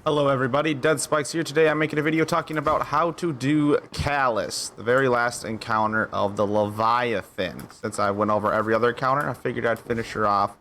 Hello everybody, Dead Spikes here. Today I'm making a video talking about how to do Calus, the very last encounter of the Leviathin. Since I went over every other encounter, I figured I'd finish her off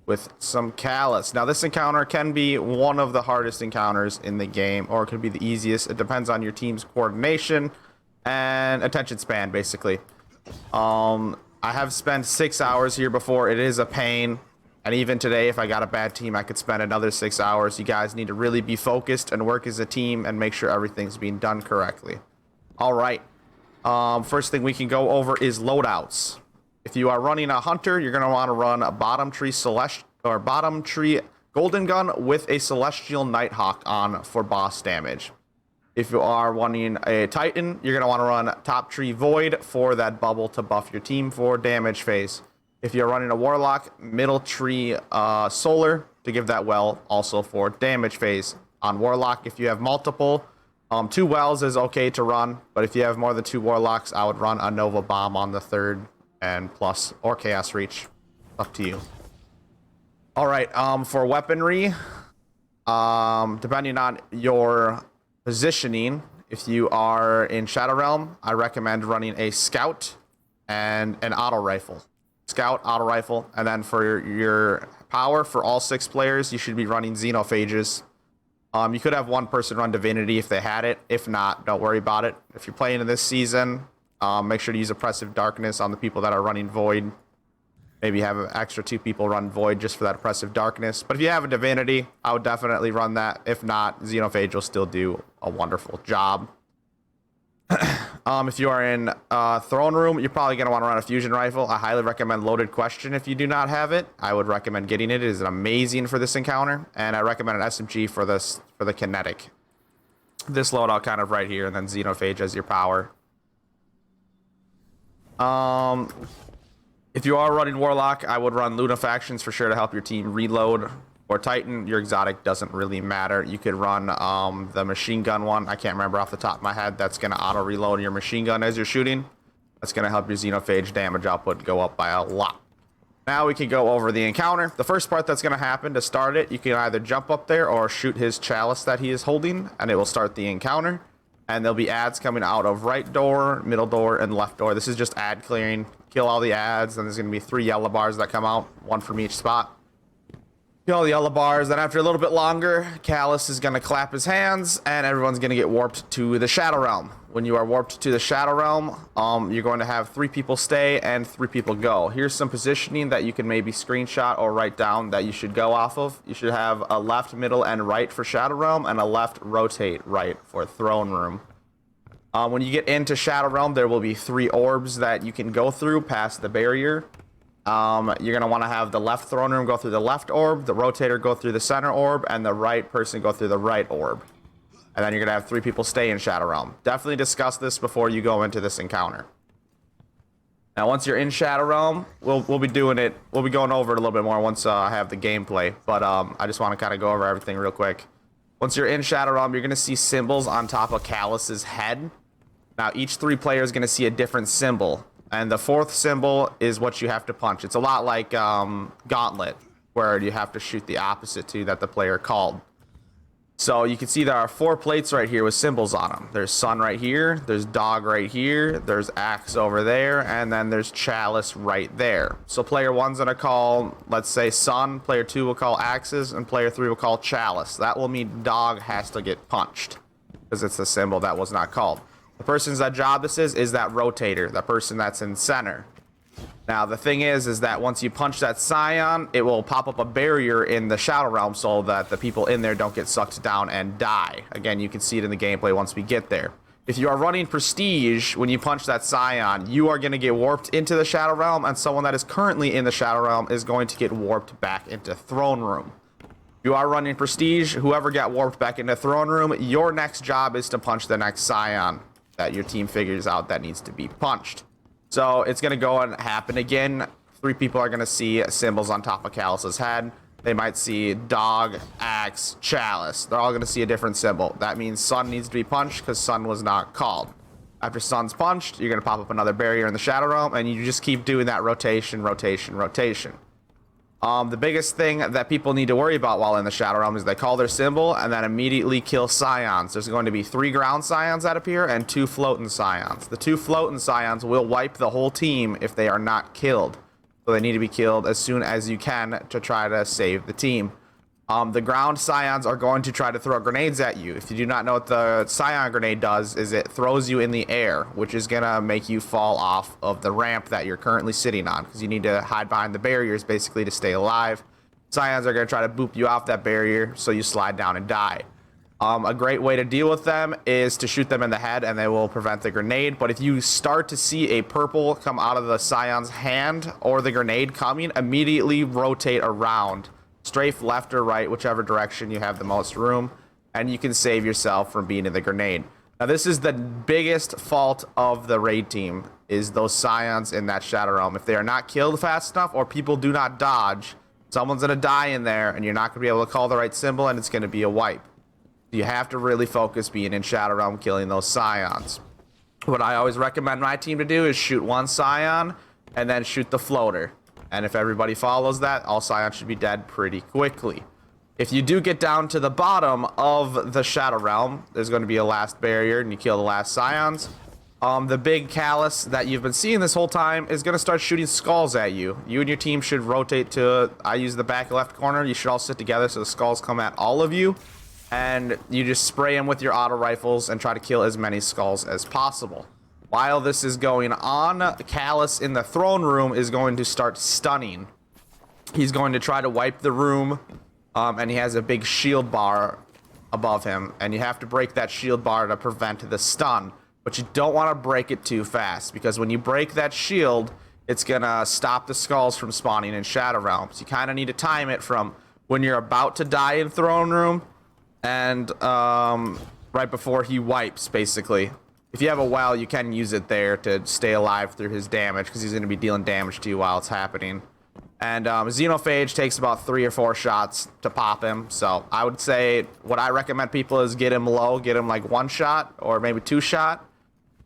with some Calus. Now this encounter can be one of the hardest encounters in the game, or it could be the easiest. It depends on your team's coordination and attention span, basically. I have spent 6 hours here before. It is a pain. And even today, if I got a bad team, I could spend another 6 hours. You guys need to really be focused and work as a team and make sure everything's being done correctly. All right. First thing we can go over is loadouts. If you are running a hunter, you're going to want to run a bottom tree golden gun with a celestial nighthawk on for boss damage. If you are running a titan, you're going to want to run top tree void for that bubble to buff your team for damage phase. If you're running a warlock, middle tree solar to give that well also for damage phase. On warlock, if you have multiple, 2 wells is okay to run, but if you have more than 2 warlocks, I would run a nova bomb on the third and plus, or chaos reach. Up to you. All right, for weaponry, depending on your positioning, if you are in Shadow Realm, I recommend running a scout and an auto rifle. Scout, auto rifle, and then for your power, for all 6 players, you should be running xenophages. You could have one person run divinity if they had it. If not, don't worry about it. If you're playing in this season, make sure to use oppressive darkness on the people that are running void. Maybe have an extra 2 people run void just for that oppressive darkness. But if you have a divinity, I would definitely run that. If not, xenophage will still do a wonderful job. If you are in throne room, you're probably going to want to run a fusion rifle. I highly recommend loaded question if you do not have it. I would recommend getting it. It is amazing for this encounter, and I recommend an SMG for the kinetic. This loadout kind of right here, and then xenophage as your power. If you are running warlock, I would run lunafactions for sure to help your team reload. Or Titan, your exotic doesn't really matter. You could run the machine gun one. I can't remember off the top of my head. That's going to auto reload your machine gun as you're shooting. That's going to help your xenophage damage output go up by a lot. Now we can go over the encounter. The first part that's going to happen to start it, you can either jump up there or shoot his chalice that he is holding, and it will start the encounter. And there'll be ads coming out of right door, middle door, and left door. This is just ad clearing. Kill all the ads, and there's going to be 3 yellow bars that come out, 1 from each spot. Kill all the yellow bars, then after a little bit longer, Calus is going to clap his hands, and everyone's going to get warped to the Shadow Realm. When you are warped to the Shadow Realm, you're going to have 3 people stay and 3 people go. Here's some positioning that you can maybe screenshot or write down that you should go off of. You should have a left, middle, and right for Shadow Realm, and a left, rotate, right for Throne Room. When you get into Shadow Realm, there will be 3 orbs that you can go through past the barrier. You're going to want to have the left throne room go through the left orb, the rotator go through the center orb, and the right person go through the right orb. And then you're going to have 3 people stay in Shadow Realm. Definitely discuss this before you go into this encounter. Now, once you're in Shadow Realm, we'll be doing it. We'll be going over it a little bit more once I have the gameplay. But I just want to kind of go over everything real quick. Once you're in Shadow Realm, you're going to see symbols on top of Calus's head. Now, each 3 players is going to see a different symbol. And the 4th symbol is what you have to punch. It's a lot like Gauntlet, where you have to shoot the opposite to that the player called. So you can see there are 4 plates right here with symbols on them. There's sun right here, there's dog right here, there's axe over there, and then there's chalice right there. So player 1's going to call, let's say, sun, player 2 will call axes, and player 3 will call chalice. That will mean dog has to get punched, because it's the symbol that was not called. The person's job this is that rotator, the person that's in center. Now, the thing is that once you punch that scion, it will pop up a barrier in the Shadow Realm so that the people in there don't get sucked down and die. Again, you can see it in the gameplay once we get there. If you are running Prestige, when you punch that scion, you are going to get warped into the Shadow Realm, and someone that is currently in the Shadow Realm is going to get warped back into Throne Room. If you are running Prestige, whoever got warped back into Throne Room, your next job is to punch the next scion that your team figures out that needs to be punched. So it's going to go and happen again. 3 people are going to see symbols on top of Calus's head. They might see dog, axe, chalice. They're all going to see a different symbol. That means sun needs to be punched because sun was not called. After sun's punched, you're going to pop up another barrier in the Shadow Realm, and you just keep doing that rotation, rotation, rotation. The biggest thing that people need to worry about while in the Shadow Realm is they call their symbol and then immediately kill scions. There's going to be 3 ground scions that appear and 2 floating scions. The 2 floating scions will wipe the whole team if they are not killed. So they need to be killed as soon as you can to try to save the team. The ground scions are going to try to throw grenades at you. If you do not know what the scion grenade does, is it throws you in the air, which is going to make you fall off of the ramp that you're currently sitting on, because you need to hide behind the barriers basically to stay alive. Scions are going to try to boop you off that barrier so you slide down and die. A great way to deal with them is to shoot them in the head and they will prevent the grenade. But if you start to see a purple come out of the scion's hand or the grenade coming, immediately rotate around. Strafe left or right, whichever direction you have the most room, and you can save yourself from being in the grenade. Now, this is the biggest fault of the raid team, is those scions in that Shadow Realm. If they are not killed fast enough or people do not dodge, someone's going to die in there, and you're not going to be able to call the right symbol, and it's going to be a wipe. You have to really focus being in Shadow Realm, killing those scions. What I always recommend my team to do is shoot 1 scion, and then shoot the floater. And if everybody follows that, all scions should be dead pretty quickly. If you do get down to the bottom of the Shadow Realm, there's going to be a last barrier, and you kill the last scions. The big Calus that you've been seeing this whole time is going to start shooting skulls at you. You and your team should rotate to, I use the back left corner. You should all sit together so the skulls come at all of you. And you just spray them with your auto rifles and try to kill as many skulls as possible. While this is going on, Calus in the throne room is going to start stunning. He's going to try to wipe the room, and he has a big shield bar above him, and you have to break that shield bar to prevent the stun. But you don't want to break it too fast, because when you break that shield, it's going to stop the skulls from spawning in Shadow Realms. You kind of need to time it from when you're about to die in throne room and right before he wipes, basically. If you have a well, you can use it there to stay alive through his damage, because he's going to be dealing damage to you while it's happening. And Xenophage takes about 3 or 4 shots to pop him. So I would say what I recommend people is get him low, get him like 1 shot or maybe 2 shot.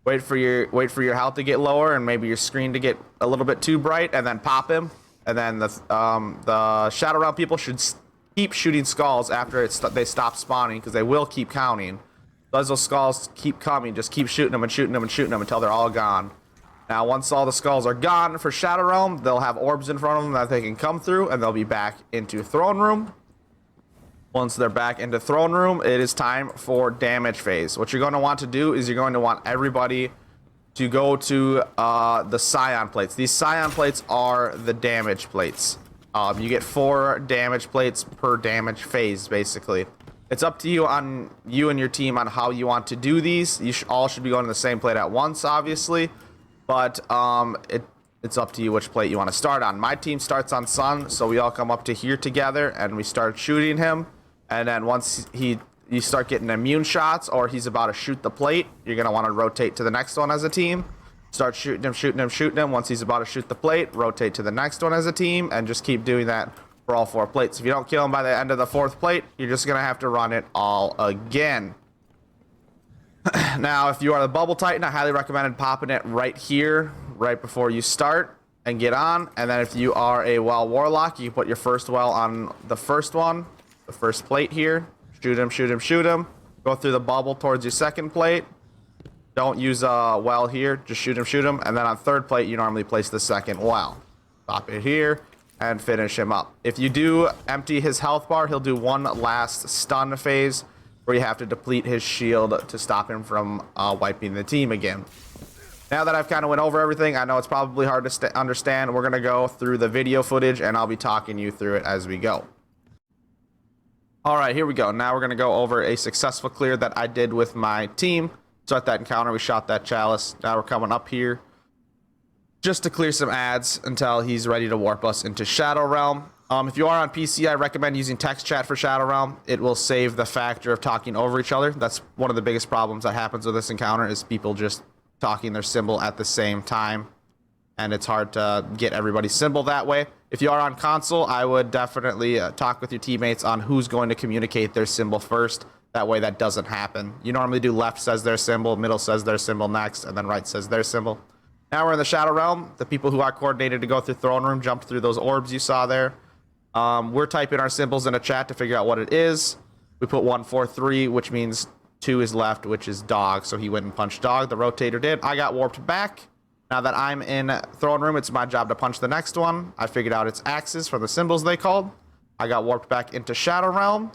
Wait for your health to get lower and maybe your screen to get a little bit too bright, and then pop him. And then the Shadow Realm people should keep shooting skulls after they stop spawning, because they will keep counting. As those skulls keep coming, just keep shooting them and shooting them and shooting them until they're all gone. Now, once all the skulls are gone for Shadow Realm, they'll have orbs in front of them that they can come through, and they'll be back into Throne Room. Once they're back into Throne Room, it is time for damage phase. What you're going to want to do is you're going to want everybody to go to the Scion plates. These Scion plates are the damage plates. You get 4 damage plates per damage phase, basically. It's up to you and your team on how you want to do these. You all should be going to the same plate at once, obviously, but it's up to you which plate you want to start on. My team starts on Sun, so we all come up to here together and we start shooting him. And then once you start getting immune shots, or he's about to shoot the plate, you're going to want to rotate to the next one as a team. Start shooting him, shooting him, shooting him. Once he's about to shoot the plate, rotate to the next one as a team, and just keep doing that for all 4 plates. If you don't kill him by the end of the 4th plate, you're just going to have to run it all again. Now, if you are the Bubble Titan, I highly recommend popping it right here, right before you start, and get on. And then if you are a Well Warlock, you can put your first well on the first one, the first plate here. Shoot him, shoot him, shoot him. Go through the bubble towards your 2nd plate. Don't use a well here, just shoot him, shoot him. And then on 3rd plate, you normally place the 2nd well. Pop it here and finish him up. If you do empty his health bar, he'll do 1 last stun phase where you have to deplete his shield to stop him from wiping the team again. Now that I've kind of went over everything, I know it's probably hard to understand. We're going to go through the video footage, and I'll be talking you through it as we go. All right, here we go. Now we're going to go over a successful clear that I did with my team. Start that encounter. We shot that Chalice. Now we're coming up here just to clear some ads until he's ready to warp us into Shadow Realm. If you are on PC, I recommend using text chat for Shadow Realm. It will save the factor of talking over each other. That's one of the biggest problems that happens with this encounter, is people just talking their symbol at the same time, and it's hard to get everybody's symbol that way. If you are on console, I would definitely talk with your teammates on who's going to communicate their symbol first. That way that doesn't happen. You normally do left says their symbol, middle says their symbol next, and then right says their symbol. Now we're in the Shadow Realm. The people who are coordinated to go through Throne Room jumped through those orbs you saw there. We're typing our symbols in a chat to figure out what it is. We put 1, 4, 3, which means 2 is left, which is dog. So he went and punched dog. The rotator did. I got warped back. Now that I'm in throne room, it's my job to punch the next one. I figured out its axes from the symbols they called. I got warped back into Shadow Realm.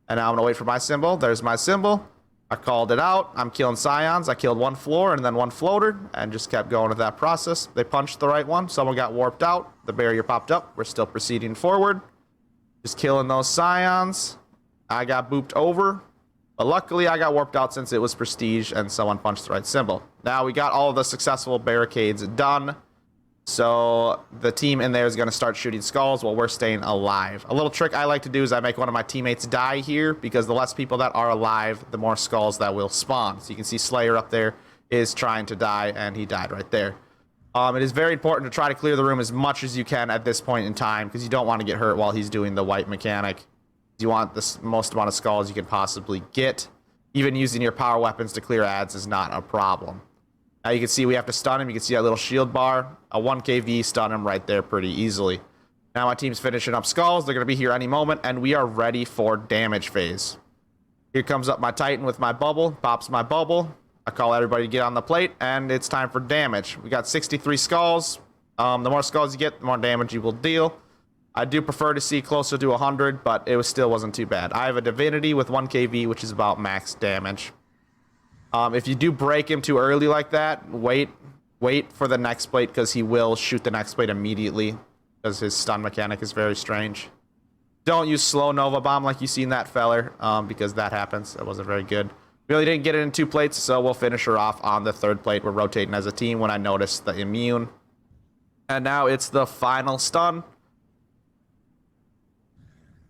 And now I'm going to wait for my symbol. There's my symbol. I called it out. I'm killing scions. I killed 1 floor and then 1 floater and just kept going with that process. They punched the right one. Someone got warped out. The barrier popped up. We're still proceeding forward. Just killing those scions. I got booped over. But luckily, I got warped out since it was prestige and someone punched the right symbol. Now, we got all of the successful barricades done. So the team in there is going to start shooting skulls while we're staying alive. A little trick I like to do is I make one of my teammates die here because the less people that are alive, the more skulls that will spawn. So you can see Slayer up there is trying to die, and he died right there. It is very important to try to clear the room as much as you can at this point in time because you don't want to get hurt while he's doing the white mechanic. You want the most amount of skulls you can possibly get. Even using your power weapons to clear ads is not a problem. Now you can see we have to stun him. You can see that little shield bar. A 1kv stun him right there pretty easily. Now my team's finishing up skulls. They're going to be here any moment, and we are ready for damage phase. Here comes up my Titan with my bubble. Pops my bubble. I call everybody to get on the plate, and it's time for damage. We got 63 skulls. The more skulls you get, the more damage you will deal. I do prefer to see closer to 100, but it still wasn't too bad. I have a Divinity with 1kv, which is about max damage. If you do break him too early like that, wait for the next plate because he will shoot the next plate immediately because his stun mechanic is very strange. Don't use slow Nova Bomb like you seen that feller because that happens. It wasn't very good. Really didn't get it in 2 plates, so we'll finish her off on the 3rd plate. We're rotating as a team when I noticed the immune. And now it's the final stun.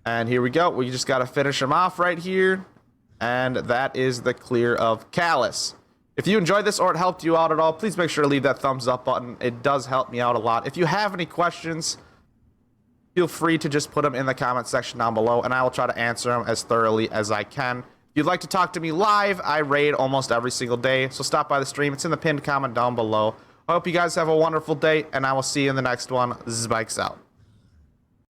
And here we go. We just got to finish him off right here. And that is the clear of Calus. If you enjoyed this or it helped you out at all, please make sure to leave that thumbs up button. It does help me out a lot. If you have any questions, feel free to just put them in the comment section down below, and I will try to answer them as thoroughly as I can. If you'd like to talk to me live, I raid almost every single day, so stop by the stream. It's in the pinned comment down below. I hope you guys have a wonderful day, and I will see you in the next one. Spikes out.